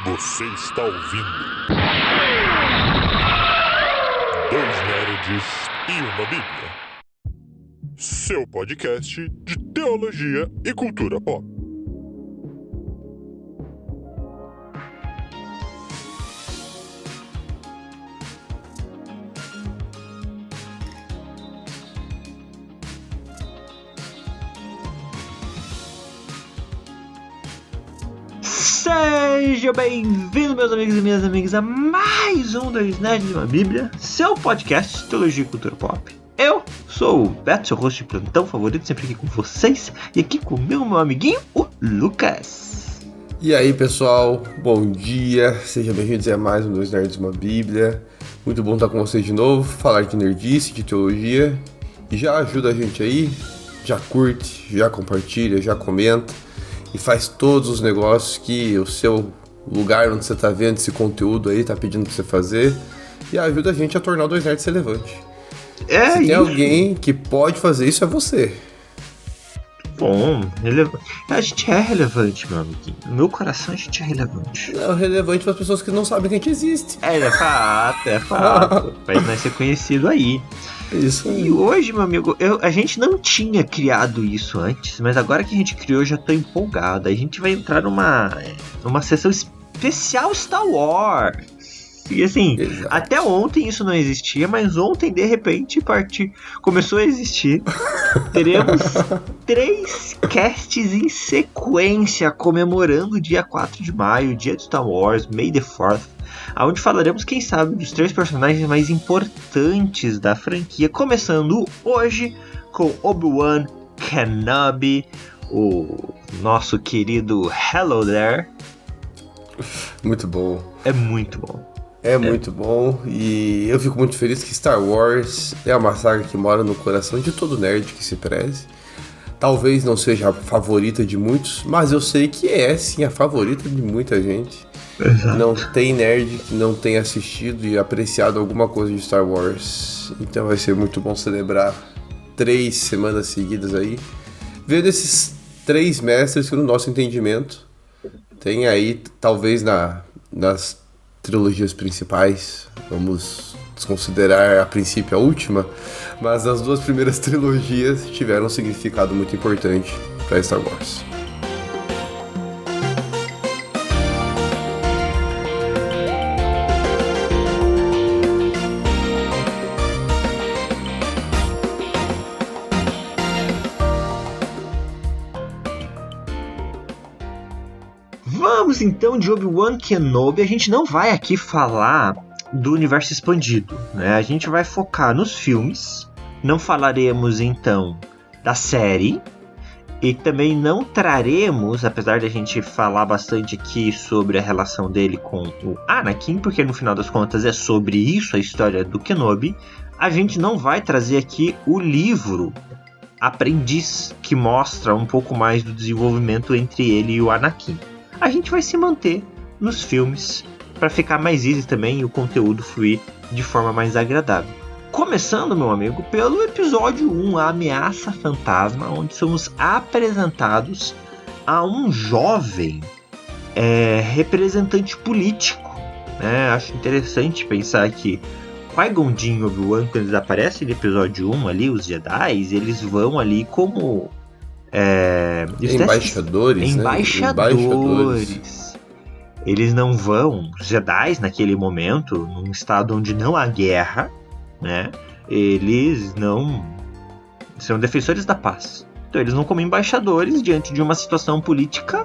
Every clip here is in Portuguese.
Você está ouvindo Dois Nerds e uma Bíblia, seu podcast de teologia e cultura pop. Seja bem-vindo, meus amigos e minhas amigas, a mais um Dois Nerds e uma Bíblia, seu podcast de teologia e cultura pop. Eu sou o Beto, seu host de plantão favorito, sempre aqui com vocês, e aqui comigo meu amiguinho, o Lucas. E aí, pessoal, bom dia, sejam bem-vindos a mais um Dois Nerds e uma Bíblia. Muito bom estar com vocês de novo, falar de nerdice, de teologia, e já ajuda a gente aí, já curte, já compartilha, já comenta, e faz todos os negócios que o seu lugar onde você está vendo esse conteúdo aí está pedindo para você fazer, e ajuda a gente a tornar o Dois Nerds relevante. Se tem alguém que pode fazer isso, é você. Bom, a gente é relevante, meu amiguinho. No meu coração a gente é relevante. Não, relevante para as pessoas que não sabem que a gente existe. É fato. Faz nós ser conhecido aí. Isso aí. E hoje, meu amigo, a gente não tinha criado isso antes, mas agora que a gente criou, eu já tô empolgado. A gente vai entrar numa sessão especial Star Wars. E assim, Exato. Até ontem isso não existia, mas ontem, de repente, começou a existir. Teremos 3 casts em sequência comemorando o dia 4 de maio, dia de Star Wars, May the 4th, onde falaremos, quem sabe, dos 3 personagens mais importantes da franquia, começando hoje com Obi-Wan Kenobi, o nosso querido Hello There. Muito bom. É muito bom. É muito bom, e eu fico muito feliz que Star Wars é uma saga que mora no coração de todo nerd que se preze. Talvez não seja a favorita de muitos, mas eu sei que é sim a favorita de muita gente. Exato. Não tem nerd que não tenha assistido e apreciado alguma coisa de Star Wars. Então vai ser muito bom celebrar 3 semanas seguidas aí, vendo esses 3 mestres que no nosso entendimento tem aí, talvez nas trilogias principais, vamos desconsiderar a princípio a última, mas as 2 primeiras trilogias tiveram um significado muito importante para Star Wars. Vamos então de Obi-Wan Kenobi. A gente não vai aqui falar do universo expandido, né? A gente vai focar nos filmes. Não falaremos então da série. E também não traremos, apesar de a gente falar bastante aqui sobre a relação dele com o Anakin, porque no final das contas é sobre isso a história do Kenobi, a gente não vai trazer aqui o livro Aprendiz, que mostra um pouco mais do desenvolvimento entre ele e o Anakin. A gente vai se manter nos filmes para ficar mais easy também e o conteúdo fluir de forma mais agradável. Começando, meu amigo, pelo episódio 1, a Ameaça Fantasma, onde somos apresentados a um jovem representante político, né? Acho interessante pensar que Qui-Gon Jinn e Obi-Wan, quando eles aparecem no episódio 1 ali, os Jedi, eles vão ali como Embaixadores, né? Embaixadores. Eles não vão, os Jedi naquele momento, num estado onde não há guerra, né? Eles não são defensores da paz. Então eles vão como embaixadores diante de uma situação política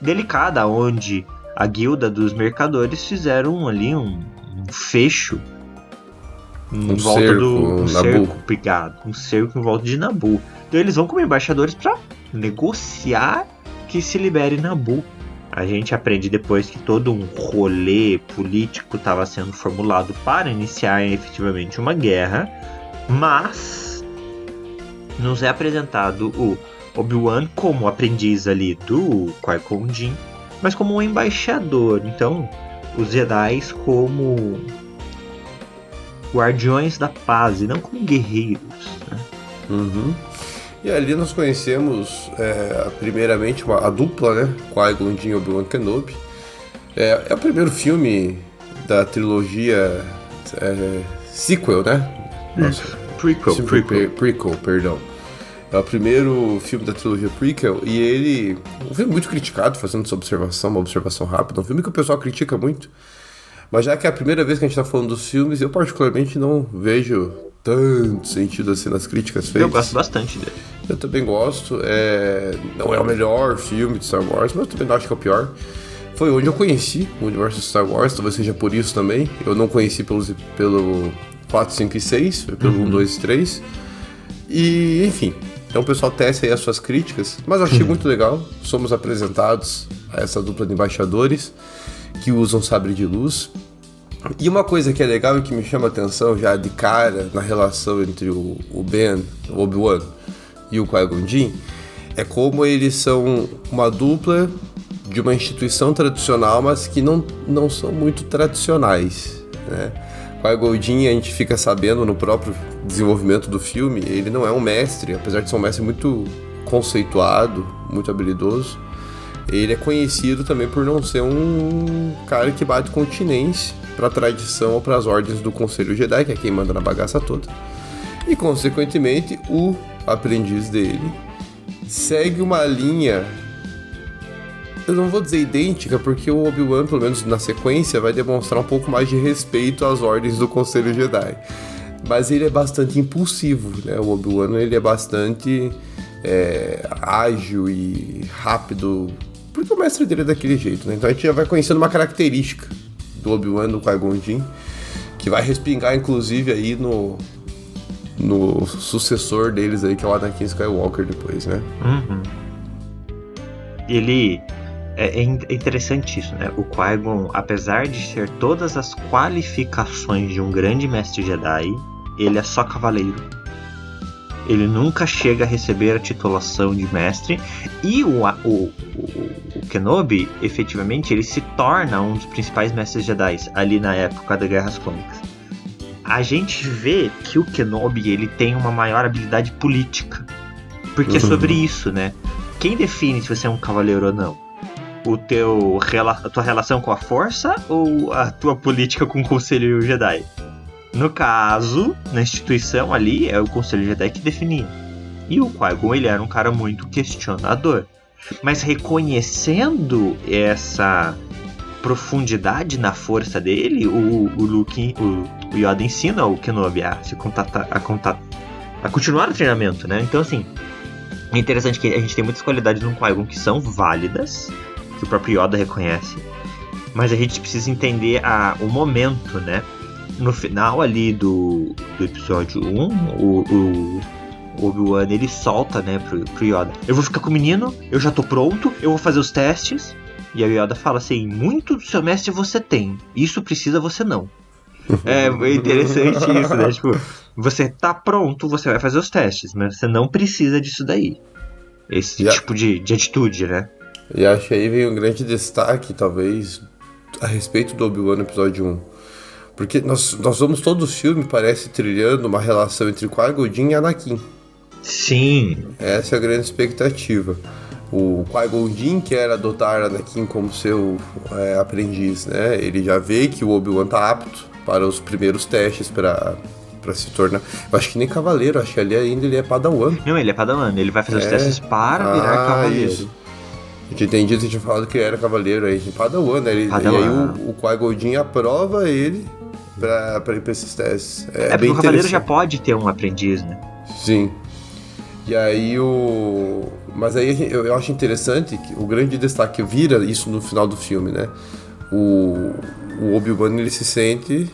delicada, onde a guilda dos mercadores fizeram ali um fecho em volta do cerco, obrigado, um cerco em volta de Naboo. Então eles vão como embaixadores para negociar que se libere Naboo. A gente aprende depois que todo um rolê político estava sendo formulado para iniciar efetivamente uma guerra, mas nos é apresentado o Obi-Wan como aprendiz ali do Qui-Gon Jinn, mas como um embaixador. Então, os Jedi como guardiões da paz e não como guerreiros, né? Uhum. E ali nós conhecemos, primeiramente, a dupla, né? Qui-Gon Jinn e Obi-Wan Kenobi. É o primeiro filme da trilogia sequel, né? Nossa, prequel, perdão. É o primeiro filme da trilogia prequel e ele... Um filme muito criticado, fazendo essa observação, uma observação rápida. Um filme que o pessoal critica muito. Mas já que é a primeira vez que a gente tá falando dos filmes, eu particularmente não vejo tanto sentido assim nas críticas feitas. Eu gosto bastante dele. Eu também gosto. Não é o melhor filme de Star Wars, mas eu também não acho que é o pior. Foi onde eu conheci o universo de Star Wars, talvez seja por isso também. Eu não conheci pelo 4, 5 e 6, foi pelo 1, 2 e 3. E, enfim, então o pessoal tece aí as suas críticas, mas eu achei muito legal. Somos apresentados a essa dupla de embaixadores que usam sabre de luz. E uma coisa que é legal e que me chama a atenção já de cara na relação entre o Ben, o Obi-Wan e o Qui-Gon Jinn, é como eles são uma dupla de uma instituição tradicional, mas que não são muito tradicionais, né? Qui-Gon Jinn, a gente fica sabendo no próprio desenvolvimento do filme, ele não é um mestre, apesar de ser um mestre muito conceituado, muito habilidoso. Ele é conhecido também por não ser um cara que bate continência para a tradição ou para as ordens do Conselho Jedi, que é quem manda na bagaça toda. E, consequentemente, o aprendiz dele segue uma linha, eu não vou dizer idêntica, porque o Obi-Wan, pelo menos na sequência, vai demonstrar um pouco mais de respeito às ordens do Conselho Jedi. Mas ele é bastante impulsivo, né? O Obi-Wan, ele é bastante ágil e rápido, porque o mestre dele é daquele jeito, né? Então a gente já vai conhecendo uma característica do Obi-Wan, do Qui-Gon Jinn, que vai respingar, inclusive, aí no sucessor deles aí, que é o Anakin Skywalker depois, né? Uhum. Ele... É interessante isso, né? O Qui-Gon, apesar de ter todas as qualificações de um grande mestre Jedi, ele é só cavaleiro. Ele nunca chega a receber a titulação de mestre. E o Kenobi, efetivamente, ele se torna um dos principais mestres Jedi ali na época das Guerras Clônicas. A gente vê que o Kenobi, ele tem uma maior habilidade política. Porque é sobre isso, né? Quem define se você é um cavaleiro ou não? A tua relação com a força ou a tua política com o Conselho Jedi? No caso, na instituição ali, é o Conselho Jedi que definia. E o Qui-Gon, ele era um cara muito questionador. Mas reconhecendo essa profundidade na força dele, o Yoda ensina o Kenobi a continuar o treinamento, né? Então, assim, é interessante que a gente tem muitas qualidades no Qui-Gon que são válidas, que o próprio Yoda reconhece, mas a gente precisa entender o momento, né? No final ali do episódio 1, o Obi-Wan, ele solta, né, pro Yoda: eu vou ficar com o menino, eu já tô pronto, eu vou fazer os testes. E aí o Yoda fala assim: muito do seu mestre você tem, isso precisa você não. É interessante isso, né? Tipo, você tá pronto, você vai fazer os testes, mas você não precisa disso daí. Esse tipo de atitude, né? E acho que aí vem um grande destaque, talvez, a respeito do Obi-Wan no episódio 1. Porque nós vamos todo o filme, parece, trilhando uma relação entre Qui-Gon Jinn e Anakin. Sim. Essa é a grande expectativa. O Qui-Gon Jinn quer adotar Anakin como seu aprendiz, né? Ele já vê que o Obi-Wan tá apto para os primeiros testes, para se tornar... Eu acho que nem cavaleiro, acho que ali ainda ele é padawan. Não, ele é padawan, ele vai fazer os testes para virar cavaleiro. Isso. Eu tinha entendido que tinha falado que ele era cavaleiro aí, de padawan, né? E aí o Qui-Gon Jinn aprova ele pra ir pra esses testes. Porque o cavaleiro já pode ter um aprendiz, né? Sim. E aí Mas aí eu acho interessante que o grande destaque vira isso no final do filme, né? O Obi-Wan, ele se sente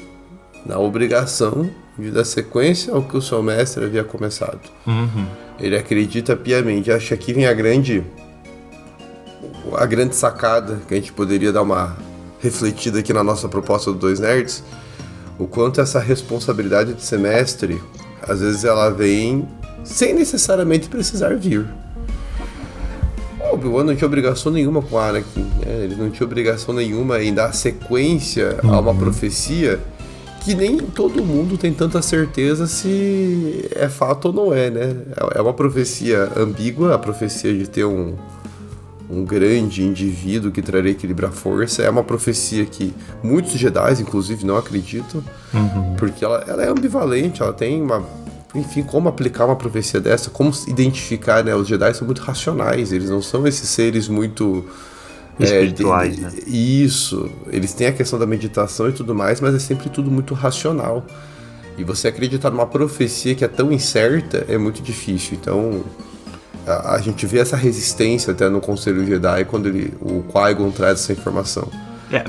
na obrigação de dar sequência ao que o seu mestre havia começado. Uhum. Ele acredita piamente. Acho que aqui vem a grande sacada, que a gente poderia dar uma refletida aqui na nossa proposta do Dois Nerds, o quanto essa responsabilidade de ser mestre, às vezes ela vem sem necessariamente precisar vir. O Obi-Wan não tinha obrigação nenhuma com Anakin, né? Ele não tinha obrigação nenhuma em dar sequência a uma profecia que nem todo mundo tem tanta certeza se é fato ou não é, né? É uma profecia ambígua, a profecia de ter um um grande indivíduo que traria equilíbrio à força. É uma profecia que muitos Jedi, inclusive, não acreditam, porque ela é ambivalente, ela tem uma... Enfim, como aplicar uma profecia dessa, como identificar, né? Os Jedi são muito racionais, eles não são esses seres muito... espirituais, né? Isso, eles têm a questão da meditação e tudo mais, mas é sempre tudo muito racional. E você acreditar numa profecia que é tão incerta é muito difícil. Então, a gente vê essa resistência até no Conselho Jedi quando o Qui-Gon traz essa informação.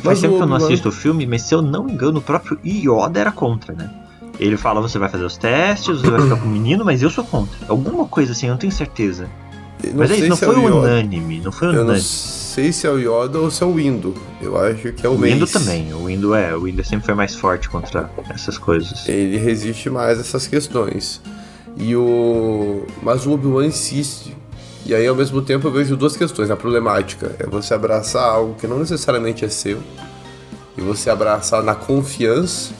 Faz tempo que eu não assisto o filme, mas se eu não me engano, o próprio Yoda era contra, né? Ele fala, você vai fazer os testes, você vai ficar com o menino, mas eu sou contra. Alguma coisa assim, eu não tenho certeza. Mas aí, não foi unânime, não foi unânime. Eu não sei se é o Yoda ou se é o Windu. Eu acho que é o Mace. O Windu também, o Windu sempre foi mais forte contra essas coisas. Ele resiste mais a essas questões. Mas o Obi-Wan insiste. E aí, ao mesmo tempo, eu vejo duas questões. A problemática é você abraçar algo que não necessariamente é seu, e você abraçar na confiança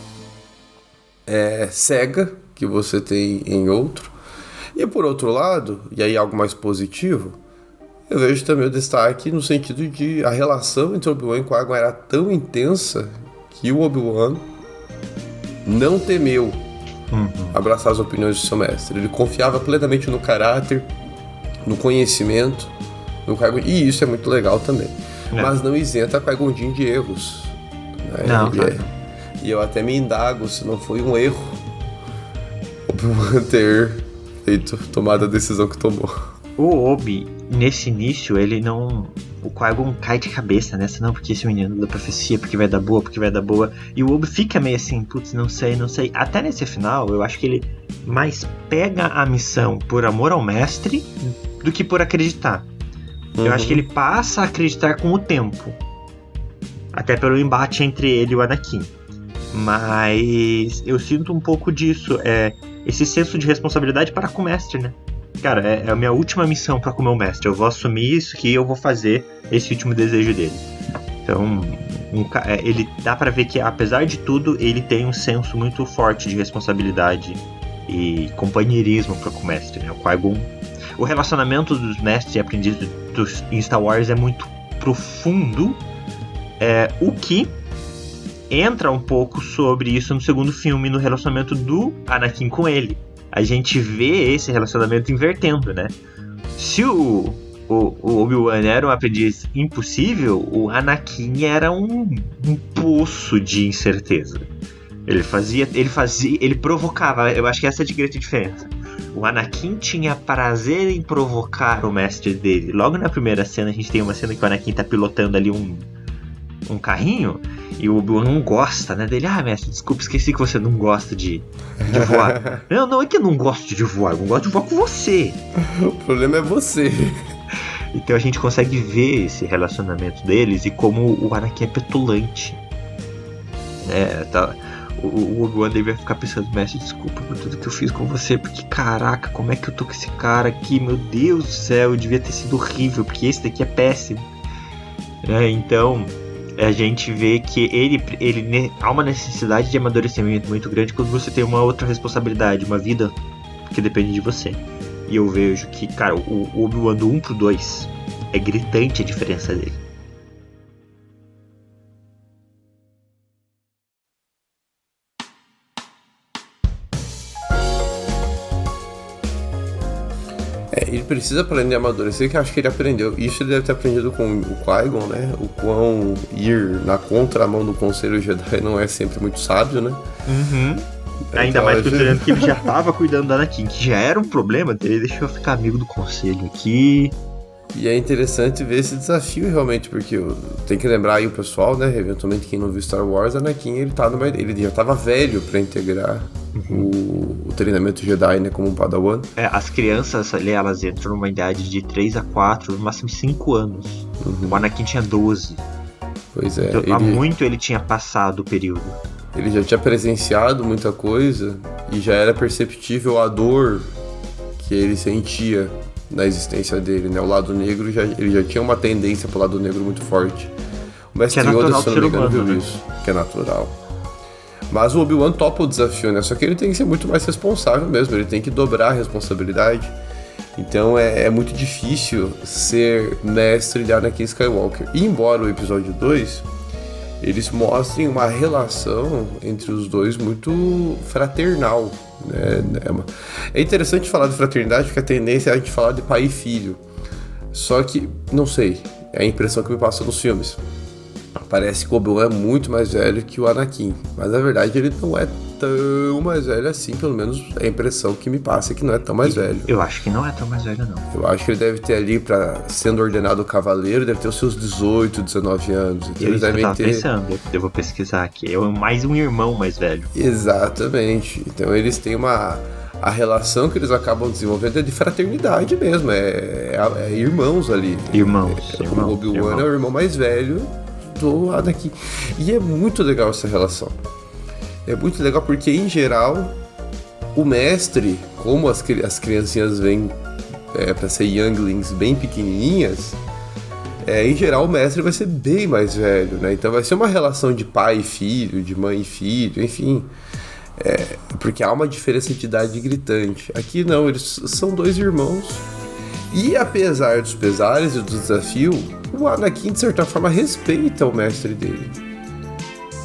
cega que você tem em outro. E por outro lado, e aí algo mais positivo, eu vejo também o destaque no sentido de a relação entre Obi-Wan e Qui-Gon era tão intensa que o Obi-Wan não temeu abraçar as opiniões do seu mestre. Ele confiava plenamente no caráter, no conhecimento do Qui-Gon, e isso é muito legal também. Mas não isenta Qui-Gon Jinn de erros. Né? Não, E eu até me indago se não foi um erro Obi-Wan ter tomado a decisão que tomou. O Obi, nesse início, ele não... O Qui-Gon cai de cabeça nessa, não, porque esse menino da profecia, porque vai dar boa. E o Obi fica meio assim, putz, não sei. Até nesse final, eu acho que ele mais pega a missão por amor ao mestre do que por acreditar. Eu acho que ele passa a acreditar com o tempo. Até pelo embate entre ele e o Anakin. Mas eu sinto um pouco disso, esse senso de responsabilidade para com o mestre, né? Cara, é a minha última missão para com o meu mestre. Eu vou assumir isso que eu vou fazer esse último desejo dele. Então, ele dá pra ver que, apesar de tudo, ele tem um senso muito forte de responsabilidade e companheirismo para com o mestre, né? O Qui-Gon. O relacionamento dos mestres e aprendizes em Star Wars é muito profundo, o que entra um pouco sobre isso no segundo filme, no relacionamento do Anakin com ele. A gente vê esse relacionamento invertendo, né? Se o Obi-Wan era um aprendiz impossível, o Anakin era um poço de incerteza. Ele provocava. Eu acho que essa é a grande diferença. O Anakin tinha prazer em provocar o mestre dele. Logo na primeira cena, a gente tem uma cena que o Anakin tá pilotando ali um carrinho, e o Obi-Wan não gosta, né, dele. Mestre, desculpa, esqueci que você não gosta de voar. Não é que eu não gosto de voar, eu não gosto de voar com você. O problema é você. Então a gente consegue ver esse relacionamento deles e como o Anakin é petulante. O Obi-Wan deve ficar pensando, mestre, desculpa por tudo que eu fiz com você, porque caraca, como é que eu tô com esse cara aqui, meu Deus do céu, devia ter sido horrível, porque esse daqui é péssimo. Então a gente vê que ele há uma necessidade de amadurecimento muito grande quando você tem uma outra responsabilidade, uma vida que depende de você. E eu vejo que, cara, o Obi-Wan do 1 pro 2 é gritante a diferença dele. Ele precisa aprender a amadurecer, que eu acho que ele aprendeu. Isso ele deve ter aprendido com o Qui-Gon, né? O quão ir na contramão do Conselho Jedi não é sempre muito sábio, né? Ainda mais considerando que ele já tava cuidando da Anakin, que já era um problema dele. Deixa eu ficar amigo do Conselho aqui. E é interessante ver esse desafio realmente, porque tem que lembrar aí o pessoal, né? Eventualmente quem não viu Star Wars, Anakin, ele já tava velho pra integrar o treinamento Jedi, né? Como um Padawan. As crianças ali, elas entram numa idade de 3 a 4, no máximo 5 anos. O Anakin tinha 12. Pois é. Então, há muito ele tinha passado o período. Ele já tinha presenciado muita coisa e já era perceptível a dor que ele sentia na existência dele, né? O lado negro, ele já tinha uma tendência pro lado negro muito forte. O mestre Yoda, se não me engano, viu isso. Que é natural. Mas o Obi-Wan topa o desafio, né? Só que ele tem que ser muito mais responsável mesmo. Ele tem que dobrar a responsabilidade. Então é muito difícil ser mestre de Anakin Skywalker. E embora o episódio 2, eles mostrem uma relação entre os dois muito fraternal, né? É interessante falar de fraternidade porque a tendência é a gente falar de pai e filho. Só que, não sei, é a impressão que me passa nos filmes. Parece que o Obi-Wan é muito mais velho que o Anakin, mas na verdade ele não é tão mais velho assim, pelo menos é a impressão que me passa é que não é tão mais velho. Eu acho que não é tão mais velho, não. Eu acho que ele deve ter ali, sendo ordenado cavaleiro, deve ter os seus 18, 19 anos. Então eles devem ter... pensando, eu vou pesquisar aqui. É mais um irmão mais velho. Exatamente. Então eles têm a relação que eles acabam desenvolvendo é de fraternidade mesmo, é irmãos ali. O Obi-Wan é o irmão mais velho do Anakin. E é muito legal essa relação. É muito legal porque, em geral, o mestre, como as criancinhas vêm para ser younglings bem pequenininhas, em geral o mestre vai ser bem mais velho, né? Então vai ser uma relação de pai e filho, de mãe e filho, enfim. Porque há uma diferença de idade gritante. Aqui não, eles são dois irmãos. E apesar dos pesares e do desafio, o Anakin, de certa forma, respeita o mestre dele.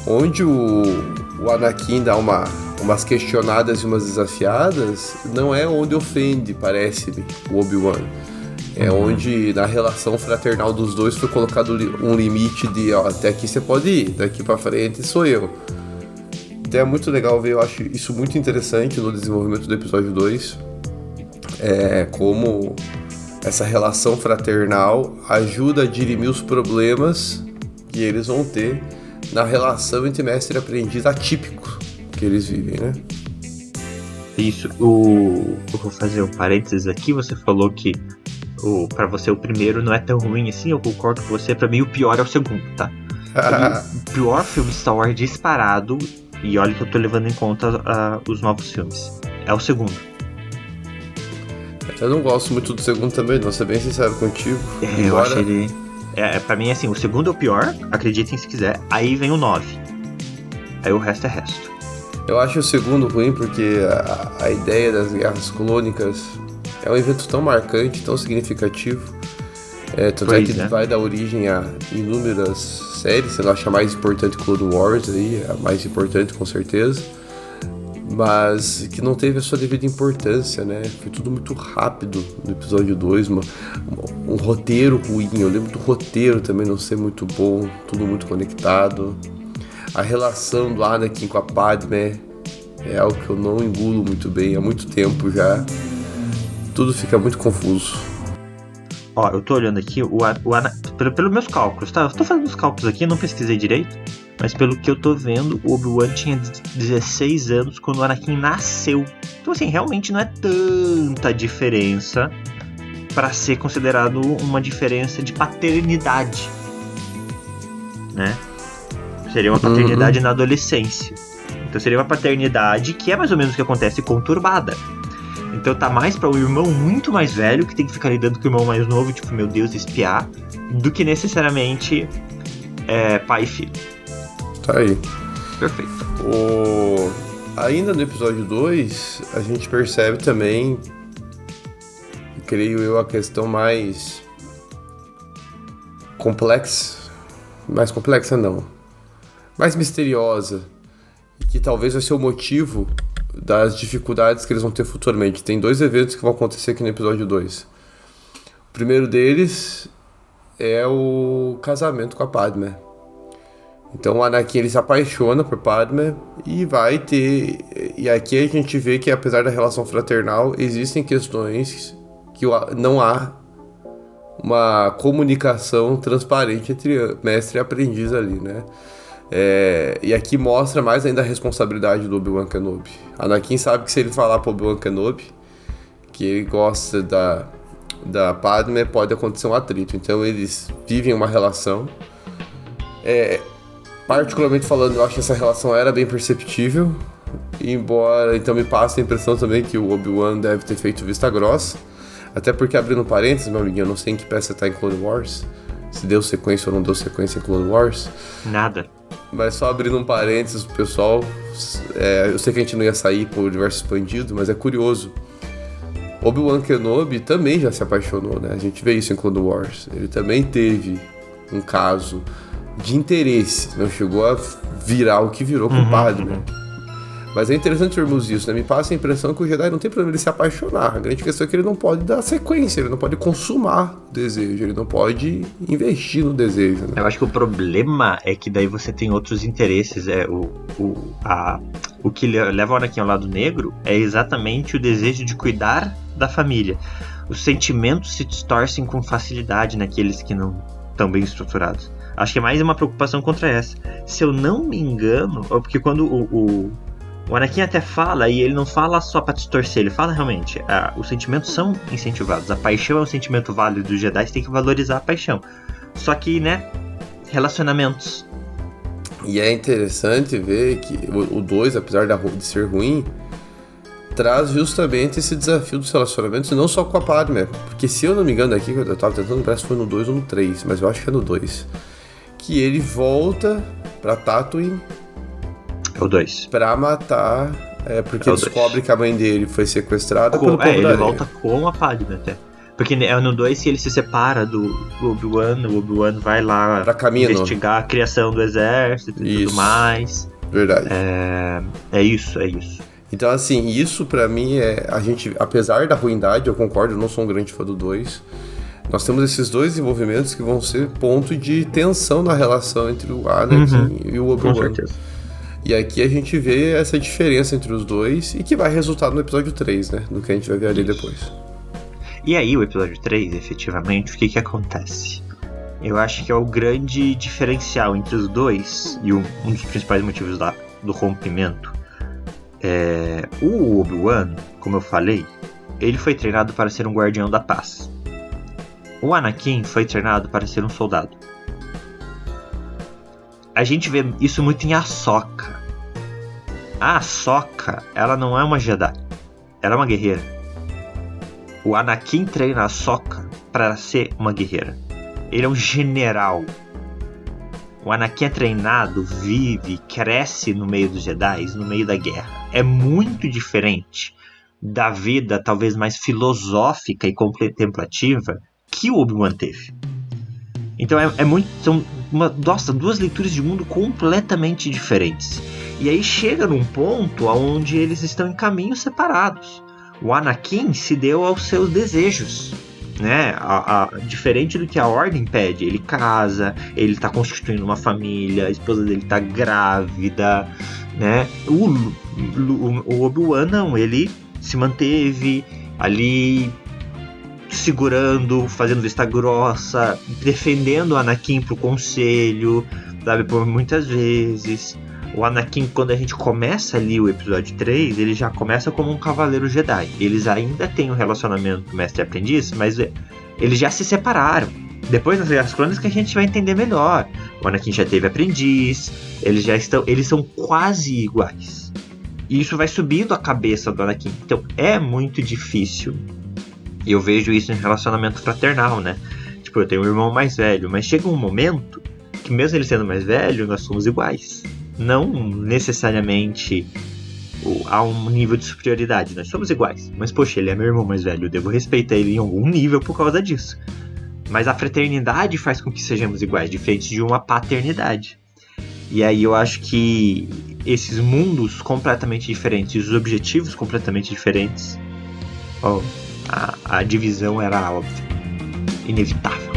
Onde o Anakin dá umas questionadas e umas desafiadas, não é onde ofende, parece-me, o Obi-Wan. É onde, na relação fraternal dos dois, foi colocado um limite de, ó, até aqui você pode ir, daqui pra frente sou eu. Então é muito legal ver, eu acho isso muito interessante no desenvolvimento do episódio 2. Como essa relação fraternal ajuda a dirimir os problemas que eles vão ter na relação entre mestre e aprendiz atípico que eles vivem, né? Isso, eu vou fazer um parênteses aqui, você falou que pra você o primeiro não é tão ruim assim, eu concordo com você, pra mim o pior é o segundo, tá? O pior filme de Star Wars disparado, e olha que eu tô levando em conta os novos filmes, é o segundo. Eu não gosto muito do segundo também, não, vou ser bem sincero contigo. Eu acho ele... pra mim, assim, o segundo é o pior, acreditem se quiser, aí vem o 9. Aí o resto é resto. Eu acho o segundo ruim porque a ideia das guerras clônicas é um evento tão marcante, tão significativo. Tanto é que vai dar origem a inúmeras séries, você não acha mais importante que Clone Wars aí, é a mais importante com certeza. Mas que não teve a sua devida importância, né? Foi tudo muito rápido no episódio 2, um roteiro ruim. Eu lembro do roteiro também não ser muito bom, tudo muito conectado. A relação do Anakin com a Padmé é algo que eu não engulo muito bem há muito tempo já. Tudo fica muito confuso. Ó, eu tô olhando aqui, pelos meus cálculos, tá? Eu tô fazendo os cálculos aqui, eu não pesquisei direito. Mas pelo que eu tô vendo, o Obi-Wan tinha 16 anos quando o Anakin nasceu. Então assim, realmente não é tanta diferença pra ser considerado uma diferença de paternidade, né? Seria uma paternidade na adolescência. Então seria uma paternidade que é mais ou menos o que acontece conturbada. Então tá mais pra o irmão muito mais velho, que tem que ficar lidando com o irmão mais novo, tipo, meu Deus, espiar, do que necessariamente pai e filho. Tá aí. Perfeito. Ainda no episódio 2, a gente percebe também, creio eu, a questão mais complexa não, mais misteriosa, que talvez vai ser o motivo das dificuldades que eles vão ter futuramente. Tem 2 eventos que vão acontecer aqui no episódio 2. O primeiro deles é o casamento com a Padmé. Então o Anakin ele se apaixona por Padmé e vai ter... E aqui a gente vê que apesar da relação fraternal, existem questões que não há uma comunicação transparente entre mestre e aprendiz ali, né? E aqui mostra mais ainda a responsabilidade do Obi-Wan Kenobi. Anakin sabe que se ele falar pro Obi-Wan Kenobi que ele gosta da Padmé, pode acontecer um atrito. Então eles vivem uma relação... Particularmente falando, eu acho que essa relação era bem perceptível, embora então me passe a impressão também que o Obi-Wan deve ter feito vista grossa, até porque, abrindo parênteses, meu amiguinho, eu não sei em que peça tá em Clone Wars, se deu sequência ou não deu sequência em Clone Wars. Nada. Mas só abrindo um parênteses pro pessoal, eu sei que a gente não ia sair pro universo expandido, mas é curioso. Obi-Wan Kenobi também já se apaixonou, né? A gente vê isso em Clone Wars. Ele também teve um caso de interesse, não chegou a virar o que virou com o Padme. Mas é interessante vermos isso, né? Me passa a impressão que o Jedi não tem problema ele se apaixonar. A grande questão é que ele não pode dar sequência, ele não pode consumar o desejo, ele não pode investir no desejo, né? Eu acho que o problema é que daí você tem outros interesses. O que leva o Anakin ao lado negro é exatamente o desejo de cuidar da família. Os sentimentos se distorcem com facilidade naqueles que não estão bem estruturados. Acho que é mais uma preocupação contra essa. Se eu não me engano, porque quando o Anakin até fala, e ele não fala só pra distorcer, ele fala realmente, os sentimentos são incentivados, a paixão é um sentimento válido dos Jedi, tem que valorizar a paixão. Só que, né, relacionamentos. E é interessante ver que o 2, apesar de ser ruim, traz justamente esse desafio dos relacionamentos, e não só com a Padme, porque se eu não me engano aqui, eu tava tentando lembrar se foi no 2 ou no 3, mas eu acho que é no 2, que ele volta pra Tatooine. É o 2. Pra matar, porque descobre que a mãe dele foi sequestrada pelo Povo da ele Areia. volta com a Padme até. Porque é no 2 que ele se separa do Obi-Wan, o Obi-Wan vai lá investigar a criação do exército e tudo mais. Verdade. É isso. Então, assim, isso pra mim a gente, apesar da ruindade, eu concordo, eu não sou um grande fã do 2, nós temos esses dois desenvolvimentos que vão ser ponto de tensão na relação entre o Anakin e o Obi-Wan. Com certeza. E aqui a gente vê essa diferença entre os dois e que vai resultar no episódio 3, né? No que a gente vai ver ali depois. E aí, o episódio 3, efetivamente, o que acontece? Eu acho que é o grande diferencial entre os dois, e um dos principais motivos do rompimento. O Obi-Wan, como eu falei, ele foi treinado para ser um guardião da paz. O Anakin foi treinado para ser um soldado. A gente vê isso muito em Ahsoka. A Ahsoka, ela não é uma Jedi, ela é uma guerreira. O Anakin treina a Ahsoka para ser uma guerreira. Ele é um general. O Anakin é treinado, vive, cresce no meio dos Jedi, no meio da guerra. É muito diferente da vida talvez mais filosófica e contemplativa que o Obi-Wan teve. Então são duas leituras de mundo completamente diferentes. E aí chega num ponto onde eles estão em caminhos separados. O Anakin se deu aos seus desejos, né? Diferente do que a Ordem pede. Ele casa, ele está constituindo uma família, a esposa dele está grávida, né? O Obi-Wan não, ele se manteve ali segurando, fazendo vista grossa, defendendo o Anakin pro conselho, sabe, por muitas vezes. O Anakin, quando a gente começa ali o episódio 3, ele já começa como um cavaleiro Jedi. Eles ainda têm um relacionamento mestre-aprendiz, mas eles já se separaram. Depois nas Guerras Clônicas que a gente vai entender melhor. O Anakin já teve aprendiz, eles são quase iguais. E isso vai subindo a cabeça do Anakin. Então é muito difícil. E eu vejo isso em relacionamento fraternal, né? Tipo, eu tenho um irmão mais velho, mas chega um momento que mesmo ele sendo mais velho, nós somos iguais. Não necessariamente há um nível de superioridade, nós somos iguais. Mas, poxa, ele é meu irmão mais velho, eu devo respeitar ele em algum nível por causa disso. Mas a fraternidade faz com que sejamos iguais, diferente de uma paternidade. E aí eu acho que esses mundos completamente diferentes, os objetivos completamente diferentes, a divisão era óbvia, inevitável.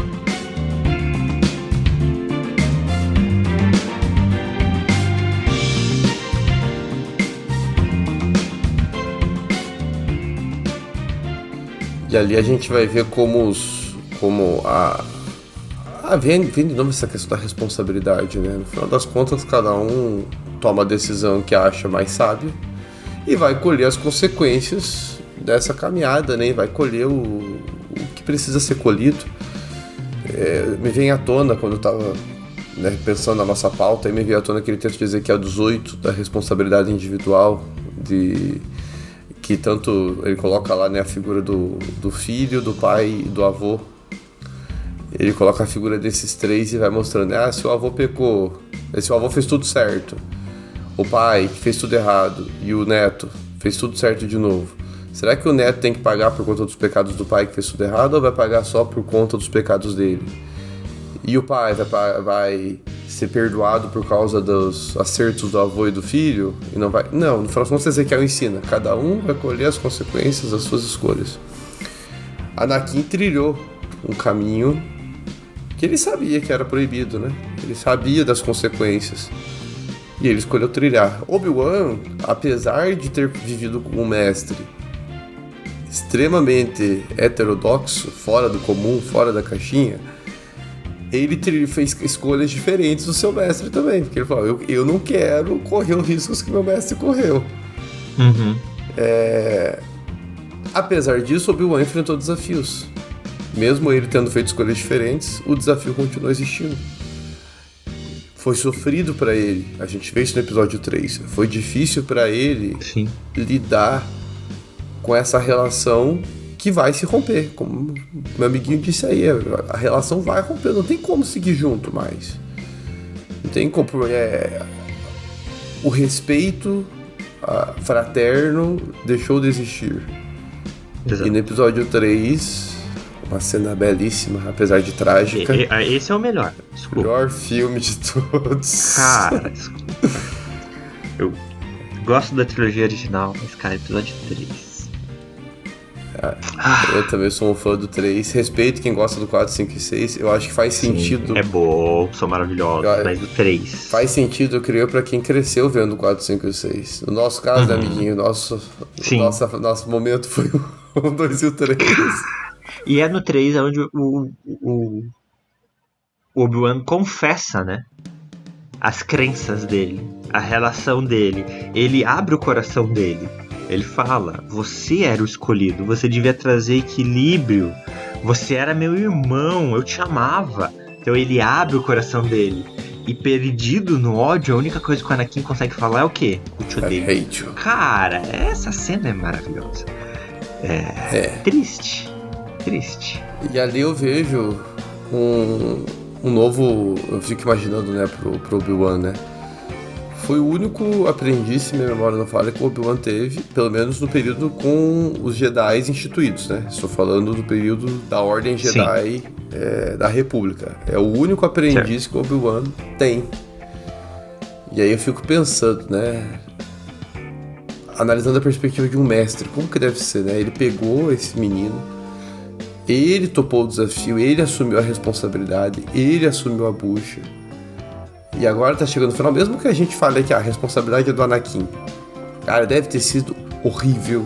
E ali a gente vai ver vem de novo essa questão da responsabilidade, né? No final das contas, cada um toma a decisão que acha mais sábia e vai colher as consequências dessa caminhada, né? E vai colher o que precisa ser colhido. Me vem à tona, quando eu estava pensando na nossa pauta, me veio à tona aquele texto de Ezequiel 18, da responsabilidade individual, que tanto ele coloca lá, né, a figura do filho, do pai e do avô. Ele coloca a figura desses três e vai mostrando, se o avô pecou, se o avô fez tudo certo, o pai fez tudo errado e o neto fez tudo certo de novo. Será que o neto tem que pagar por conta dos pecados do pai que fez tudo errado ou vai pagar só por conta dos pecados dele? E o pai vai ser perdoado por causa dos acertos do avô e do filho? E não vai? Não, no final das contas Ezequiel ensina. Cada um vai colher as consequências das suas escolhas. Anakin trilhou um caminho que ele sabia que era proibido, né? Ele sabia das consequências. E ele escolheu trilhar. Obi-Wan, apesar de ter vivido com um mestre extremamente heterodoxo, fora do comum, fora da caixinha, ele fez escolhas diferentes do seu mestre também. Porque ele falou, eu não quero correr os riscos que meu mestre correu. Uhum. Apesar disso, Obi-Wan enfrentou desafios. Mesmo ele tendo feito escolhas diferentes, o desafio continua existindo. Foi sofrido pra ele. A gente vê isso no episódio 3. Foi difícil pra ele Sim. lidar com essa relação que vai se romper. Como meu amiguinho disse aí, a relação vai romper. Não tem como seguir junto mais. Não tem como... o respeito fraterno deixou de existir. Exato. E no episódio 3, uma cena belíssima, apesar de trágica. Esse é o melhor. Desculpa. Melhor filme de todos. Cara, desculpa. Eu gosto da trilogia original, mas, cara, episódio 3. Eu também sou um fã do 3. Respeito quem gosta do 4, 5 e 6. Eu acho que faz sentido. Sim, é bom, são maravilhosos, mas o 3. Faz sentido, eu creio, pra quem cresceu vendo o 4, 5 e 6. No nosso caso, né, amiguinho? Nosso momento foi o 2 e o 3. E é no 3 onde o Obi-Wan confessa, né? As crenças dele, a relação dele. Ele abre o coração dele. Ele fala, você era o escolhido, você devia trazer equilíbrio, você era meu irmão, eu te amava. Então ele abre o coração dele. E perdido no ódio, a única coisa que o Anakin consegue falar é o quê? Eu te odeio. Hate you. Cara, essa cena é maravilhosa. Triste. E ali eu vejo um novo... Eu fico imaginando, né, pro Obi-Wan, né? Foi o único aprendiz, se minha memória não falha, que o Obi-Wan teve, pelo menos no período com os Jedi instituídos, né? Estou falando do período da Ordem Jedi da República. É o único aprendiz que o Obi-Wan tem. E aí eu fico pensando, né? Analisando a perspectiva de um mestre, como que deve ser, né? Ele pegou esse menino, ele topou o desafio, ele assumiu a responsabilidade, ele assumiu a bucha. E agora tá chegando no final, mesmo que a gente fale que a responsabilidade é do Anakin. Cara, deve ter sido horrível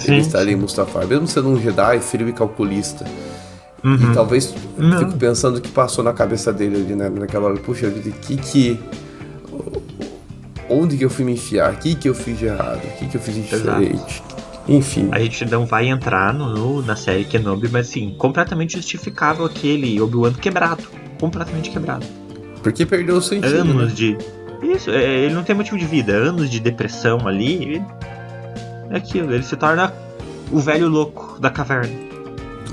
ele estar ali em Mustafar, mesmo sendo um Jedi frio e calculista. E talvez fico pensando o que passou na cabeça dele ali, né, naquela hora. Puxa vida, onde que eu fui me enfiar? O que eu fiz de errado? O que eu fiz de diferente? Enfim. A gente não vai entrar na série Kenobi, mas assim, completamente justificável aquele Obi-Wan quebrado. Completamente quebrado. Porque perdeu o sentido. Anos de... Isso, ele não tem motivo de vida. Anos de depressão ali. É aquilo, ele se torna o velho louco da caverna.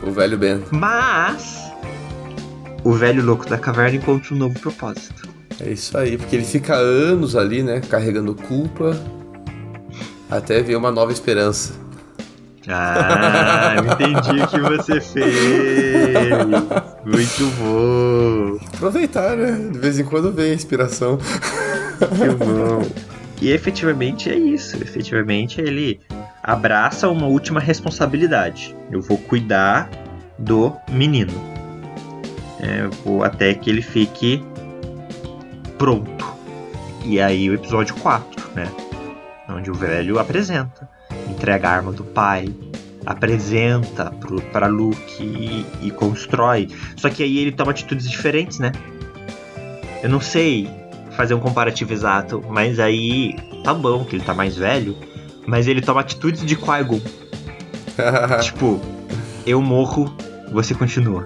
O velho Ben. Mas o velho louco da caverna encontra um novo propósito. É isso aí, porque ele fica anos ali, né, carregando culpa, até ver uma nova esperança. Ah, eu entendi o que você fez. Muito bom. Aproveitar, né? De vez em quando vem a inspiração. Muito bom. E efetivamente é isso. Efetivamente ele abraça uma última responsabilidade. Eu vou cuidar do menino. Eu vou até que ele fique pronto. E aí o episódio 4, né? Onde o velho apresenta. Entrega a arma do pai, apresenta pra Luke e constrói. Só que aí ele toma atitudes diferentes, né? Eu não sei fazer um comparativo exato, mas aí tá bom que ele tá mais velho, mas ele toma atitudes de Qui-Gon. Tipo, eu morro, você continua.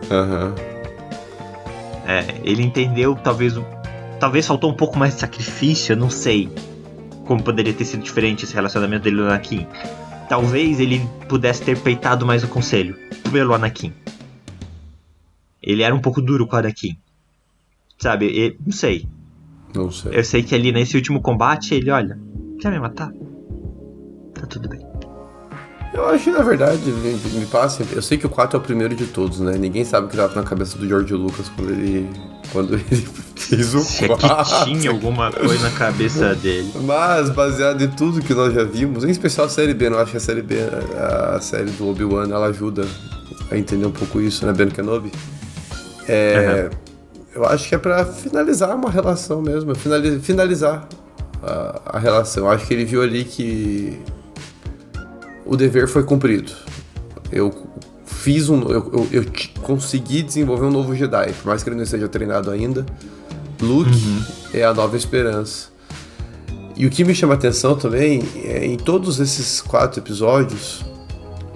Ele entendeu, talvez faltou um pouco mais de sacrifício, eu não sei como poderia ter sido diferente esse relacionamento dele e do Anakin. Talvez ele pudesse ter peitado mais o conselho pelo Anakin. Ele era um pouco duro com o Anakin. Sabe, não sei. Não sei. Eu sei que ali nesse último combate ele, olha, quer me matar? Tá tudo bem. Eu acho que, na verdade, me passa. Eu sei que o 4 é o primeiro de todos, né? Ninguém sabe o que tava na cabeça do George Lucas quando ele fez o Se 4. é que tinha alguma coisa na cabeça dele. Mas, baseado em tudo que nós já vimos, em especial a série B, não acho que a série B, a série do Obi-Wan, ela ajuda a entender um pouco isso, né, Ben Kenobi? Eu acho que é pra finalizar uma relação mesmo, finalizar a relação. Eu acho que ele viu ali que o dever foi cumprido. Eu consegui desenvolver um novo Jedi, por mais que ele não esteja treinado ainda. Luke é a nova esperança. E o que me chama a atenção também é em todos esses 4 episódios,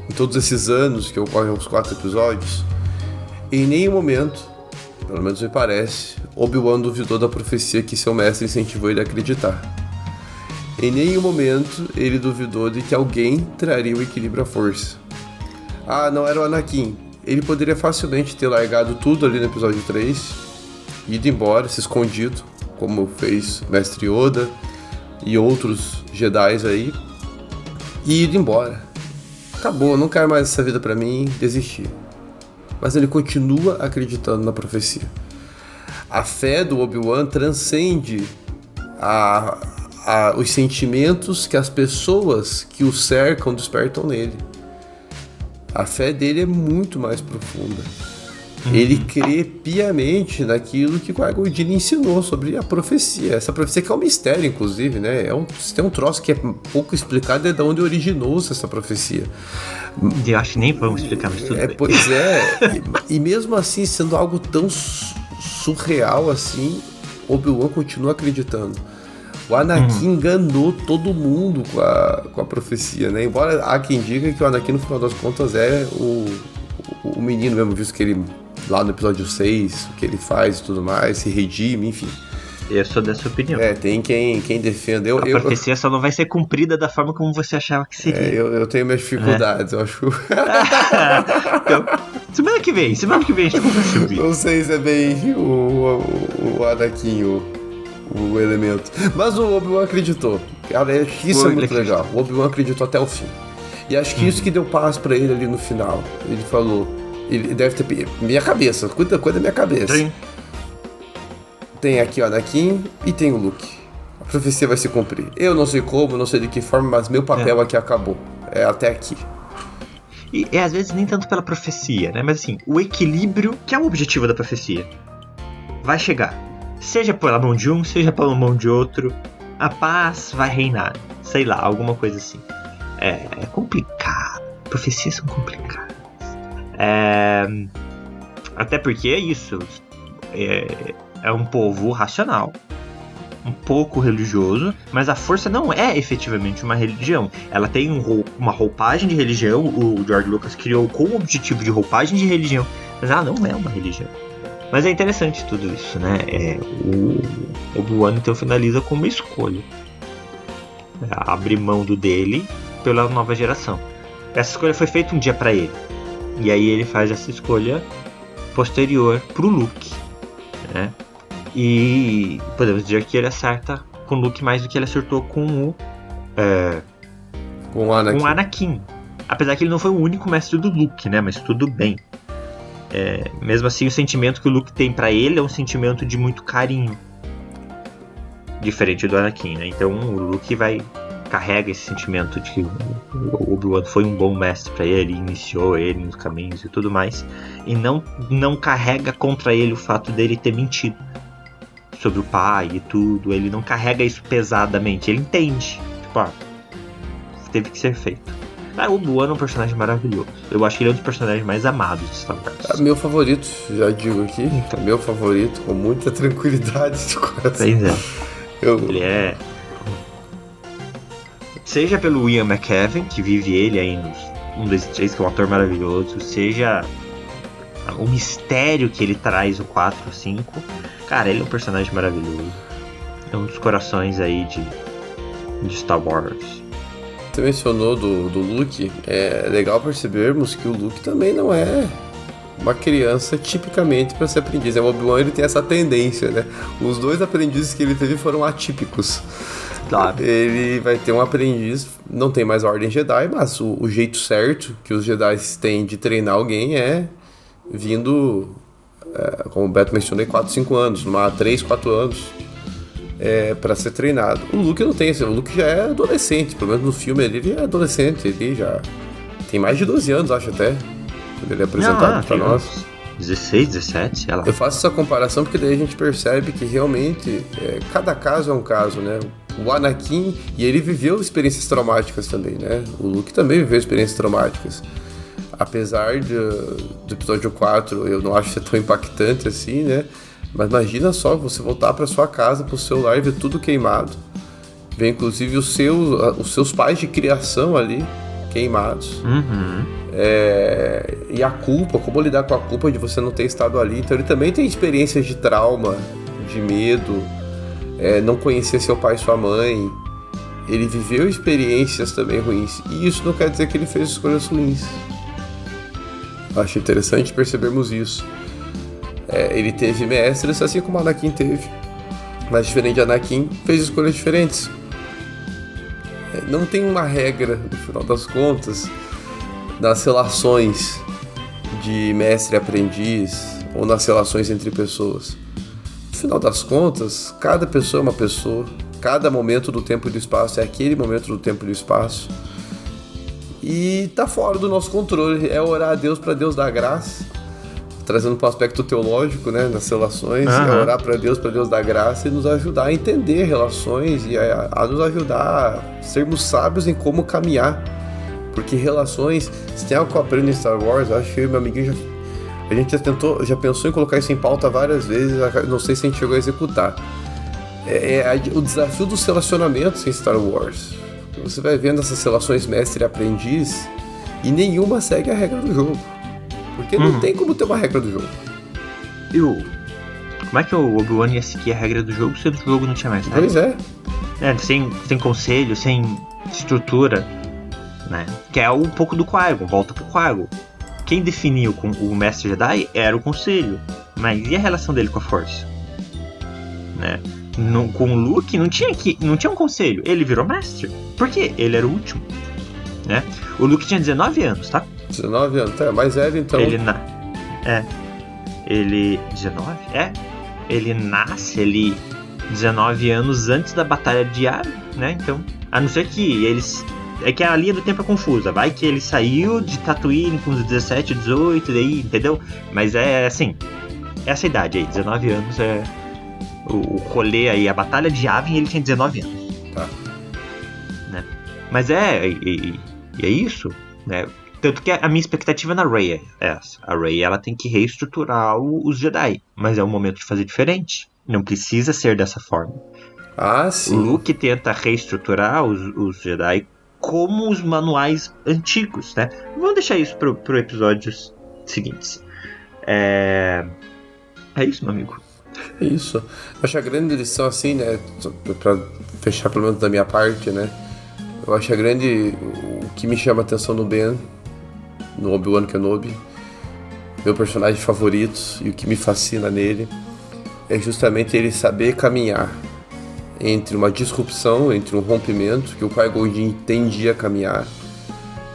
em todos esses anos que ocorrem os 4 episódios, em nenhum momento, pelo menos me parece, Obi-Wan duvidou da profecia que seu mestre incentivou ele a acreditar. Em nenhum momento ele duvidou de que alguém traria o equilíbrio à força. Ah, não era o Anakin. Ele poderia facilmente ter largado tudo ali no episódio 3, ido embora, se escondido, como fez Mestre Yoda e outros Jedis aí, e ido embora. Acabou, não quero mais essa vida pra mim, desistir. Mas ele continua acreditando na profecia. A fé do Obi-Wan transcende os sentimentos que as pessoas que o cercam despertam nele. A fé dele é muito mais profunda. Ele crê piamente naquilo que o Qui-Gon Jinn ensinou sobre a profecia. Essa profecia que é um mistério, inclusive, né? Tem um troço que é pouco explicado, é de onde originou-se essa profecia. Eu acho que nem vamos explicar, mas tudo bem. Pois é, e mesmo assim, sendo algo tão surreal assim, Obi-Wan continua acreditando. O Anakin enganou todo mundo com a profecia, né? Embora há quem diga que o Anakin, no final das contas, é o menino mesmo, visto que ele, lá no episódio 6, o que ele faz e tudo mais, se redime, enfim. Eu sou dessa opinião. Tem quem defenda. A profecia só não vai ser cumprida da forma como você achava que seria. Eu tenho minhas dificuldades, eu acho. Então, semana que vem a gente conversa sobre isso. Não sei se é bem o Anakin, o elemento. Mas o Obi-Wan acreditou. Isso é muito legal. O Obi-Wan acreditou até o fim. E acho que isso que deu paz pra ele ali no final. Ele falou... Ele deve ter... Minha cabeça. Cuida da minha cabeça. Sim. Tem aqui o Anakin e tem o Luke. A profecia vai se cumprir. Eu não sei como, não sei de que forma, mas meu papel aqui acabou. É até aqui. E às vezes nem tanto pela profecia, né? Mas assim, o equilíbrio, que é o objetivo da profecia, vai chegar. Seja pela mão de um, seja pela mão de outro, a paz vai reinar. Sei lá, alguma coisa assim. É complicado. Profecias são complicadas. Até porque é isso. É um povo racional, um pouco religioso, mas a força não é efetivamente uma religião. Ela tem uma roupagem de religião. O George Lucas criou com o objetivo de roupagem de religião, mas ela não é uma religião. Mas é interessante tudo isso, né? O Obi-Wan então finaliza com uma escolha. Abrir mão do dele pela nova geração. Essa escolha foi feita um dia pra ele. E aí ele faz essa escolha posterior pro Luke, né? E podemos dizer que ele acerta com o Luke mais do que ele acertou com o Anakin. Apesar que ele não foi o único mestre do Luke, né? Mas tudo bem. Mesmo assim, o sentimento que o Luke tem pra ele é um sentimento de muito carinho. Diferente do Anakin, né? Então o Luke carrega esse sentimento de que o Obi-Wan foi um bom mestre pra ele, iniciou ele nos caminhos e tudo mais. E não carrega contra ele o fato dele ter mentido sobre o pai e tudo. Ele não carrega isso pesadamente. Ele entende. Tipo, teve que ser feito. O Obi-Wan é um personagem maravilhoso. Eu acho que ele é um dos personagens mais amados de Star Wars. Meu favorito, já digo aqui. Meu favorito, com muita tranquilidade de coração. Pois é. Ele é... Seja pelo Ian McKellen, que vive ele aí nos 1, 2 e 3, que é um ator maravilhoso. Seja o mistério que ele traz no 4, 5. Cara, ele é um personagem maravilhoso. É um dos corações aí de Star Wars. Você mencionou do Luke. É legal percebermos que o Luke também não é uma criança tipicamente para ser aprendiz. O Obi-Wan, ele tem essa tendência, né? Os 2 aprendizes que ele teve foram atípicos. Claro. Ele vai ter um aprendiz, não tem mais a Ordem Jedi, mas o jeito certo que os Jedi têm de treinar alguém é vindo, como o Beto mencionou, 4, 5 anos, 3, 4 anos, para ser treinado. O Luke não tem, o Luke já é adolescente, pelo menos no filme ele é adolescente, ele já tem mais de 12 anos, acho até, quando ele é apresentado para nós. 16, 17, sei lá. Eu faço essa comparação porque daí a gente percebe que realmente cada caso é um caso, né? O Anakin, e ele viveu experiências traumáticas também, né? O Luke também viveu experiências traumáticas. Apesar do episódio 4, eu não acho ser tão impactante assim, né? Mas imagina só você voltar para sua casa, pro seu lar e ver tudo queimado. Ver inclusive os seus pais de criação ali queimados. E a culpa, como lidar com a culpa de você não ter estado ali. Então ele também tem experiências de trauma, de medo, não conhecer seu pai e sua mãe. Ele viveu experiências também ruins. E isso não quer dizer que ele fez escolhas ruins. Acho interessante percebermos isso. Ele teve mestres, assim como Anakin teve. Mas diferente de Anakin, fez escolhas diferentes. Não tem uma regra, no final das contas, nas relações de mestre e aprendiz ou nas relações entre pessoas. No final das contas, cada pessoa é uma pessoa, cada momento do tempo e do espaço é aquele momento do tempo e do espaço, e tá fora do nosso controle. É orar a Deus para Deus dar graça, trazendo para o aspecto teológico, né, nas relações. É orar para Deus dar graça e nos ajudar a entender relações e a nos ajudar a sermos sábios em como caminhar. Porque relações, se tem algo que eu aprendo em Star Wars, eu acho que eu e meu amiguinho a gente já pensou em colocar isso em pauta várias vezes, não sei se a gente chegou a executar. O desafio dos relacionamentos em Star Wars. Você vai vendo essas relações mestre e aprendiz e nenhuma segue a regra do jogo. Porque não tem como ter uma regra do jogo. Como é que o Obi-Wan ia seguir a regra do jogo se o jogo não tinha mais regra? Pois é. Sem conselho, sem estrutura, né? Que é um pouco do Qui-Gon, volta pro Qui-Gon. Quem definiu com o Mestre Jedi era o conselho. Mas e a relação dele com a Força? Né? Com o Luke não tinha um conselho. Ele virou mestre. Por quê? Ele era o último. Né? O Luke tinha 19 anos, tá? 19 anos, mais velho então. Ele 19? Ele nasce 19 anos antes da Batalha de Yavin, né? Então, a não ser que eles... É que a linha do tempo é confusa. Vai que ele saiu de Tatooine com uns 17, 18, daí, entendeu? Mas é assim, essa idade aí, 19 anos é... O rolê aí, a Batalha de Yavin, ele tinha 19 anos. Tá. Né? Mas é isso, né? Tanto que a minha expectativa na Rey é essa. A Rey, ela tem que reestruturar os Jedi. Mas é um momento de fazer diferente. Não precisa ser dessa forma. Sim. O Luke tenta reestruturar os Jedi como os manuais antigos, né? Vamos deixar isso pro episódios seguintes. É isso, meu amigo. É isso. Eu acho a grande lição assim, né? Pra fechar pelo menos da minha parte, né? Eu acho o que me chama a atenção no Ben, no Obi-Wan Kenobi, meu personagem favorito, e o que me fascina nele é justamente ele saber caminhar entre uma disrupção, entre um rompimento que o Qui-Gon Jinn tendia a caminhar,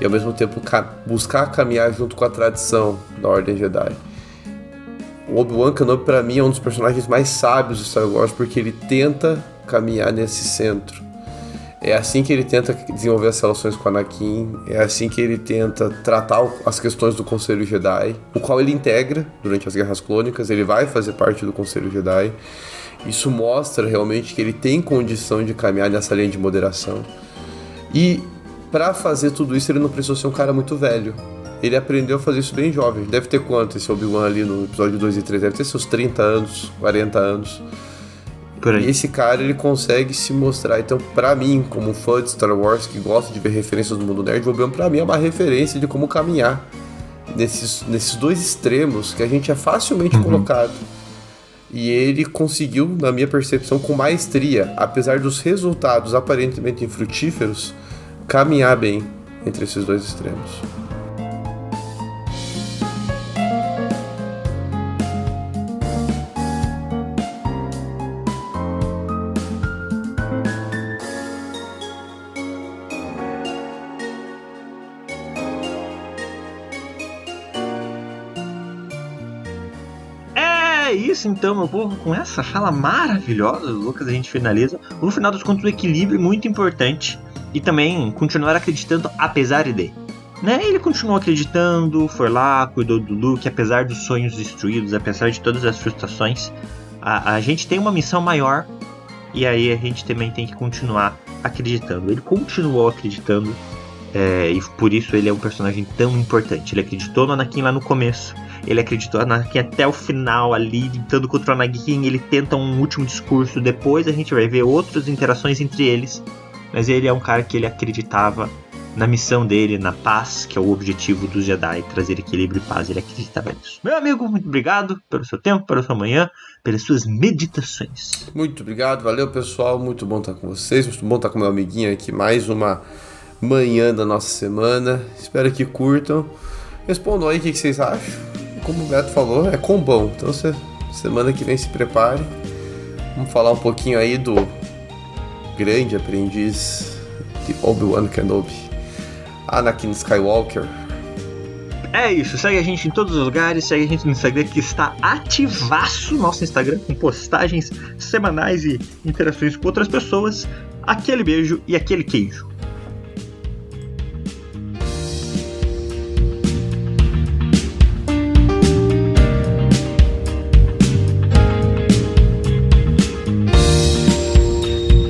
e ao mesmo tempo buscar caminhar junto com a tradição da Ordem Jedi. O Obi-Wan Kenobi, para mim, é um dos personagens mais sábios de Star Wars, porque ele tenta caminhar nesse centro. É assim que ele tenta desenvolver as relações com Anakin, é assim que ele tenta tratar as questões do Conselho Jedi, o qual ele integra durante as Guerras Clônicas, ele vai fazer parte do Conselho Jedi. Isso mostra realmente que ele tem condição de caminhar nessa linha de moderação. E para fazer tudo isso, ele não precisou ser um cara muito velho. Ele aprendeu a fazer isso bem jovem. Deve ter quanto esse Obi-Wan ali no episódio 2 e 3? Deve ter seus 30 anos, 40 anos. E esse cara, ele consegue se mostrar. Então, pra mim, como fã de Star Wars, que gosta de ver referências do mundo nerd, o Obi-Wan pra mim é uma referência de como caminhar nesses dois extremos que a gente é facilmente colocado. E ele conseguiu, na minha percepção, com maestria, apesar dos resultados aparentemente infrutíferos, caminhar bem entre esses dois extremos. isso então, meu povo, com essa fala maravilhosa do Lucas, a gente finaliza. No final dos contos, o equilíbrio é muito importante. E também continuar acreditando apesar de. Né? Ele continuou acreditando, foi lá, cuidou do Luke, apesar dos sonhos destruídos, apesar de todas as frustrações. A gente tem uma missão maior, e aí a gente também tem que continuar acreditando. Ele continuou acreditando, e por isso ele é um personagem tão importante. Ele acreditou no Anakin lá no começo, ele acreditou no Anakin até o final ali, lutando contra o Anakin. Ele tenta um último discurso, depois a gente vai ver outras interações entre eles, mas ele é um cara que ele acreditava na missão dele, na paz, que é o objetivo dos Jedi, trazer equilíbrio e paz. Ele acreditava nisso. Meu amigo, muito obrigado pelo seu tempo, pela sua manhã, pelas suas meditações. Muito obrigado, valeu pessoal, muito bom estar com vocês, muito bom estar com meu amiguinho aqui, mais uma manhã da nossa semana, espero que curtam, respondam aí o que vocês acham, como o Beto falou, é combão, então semana que vem se prepare, vamos falar um pouquinho aí do grande aprendiz de Obi-Wan Kenobi, Anakin Skywalker. É isso, segue a gente em todos os lugares, segue a gente no Instagram, que está ativaço, nosso Instagram, com postagens semanais e interações com outras pessoas. Aquele beijo e aquele queijo.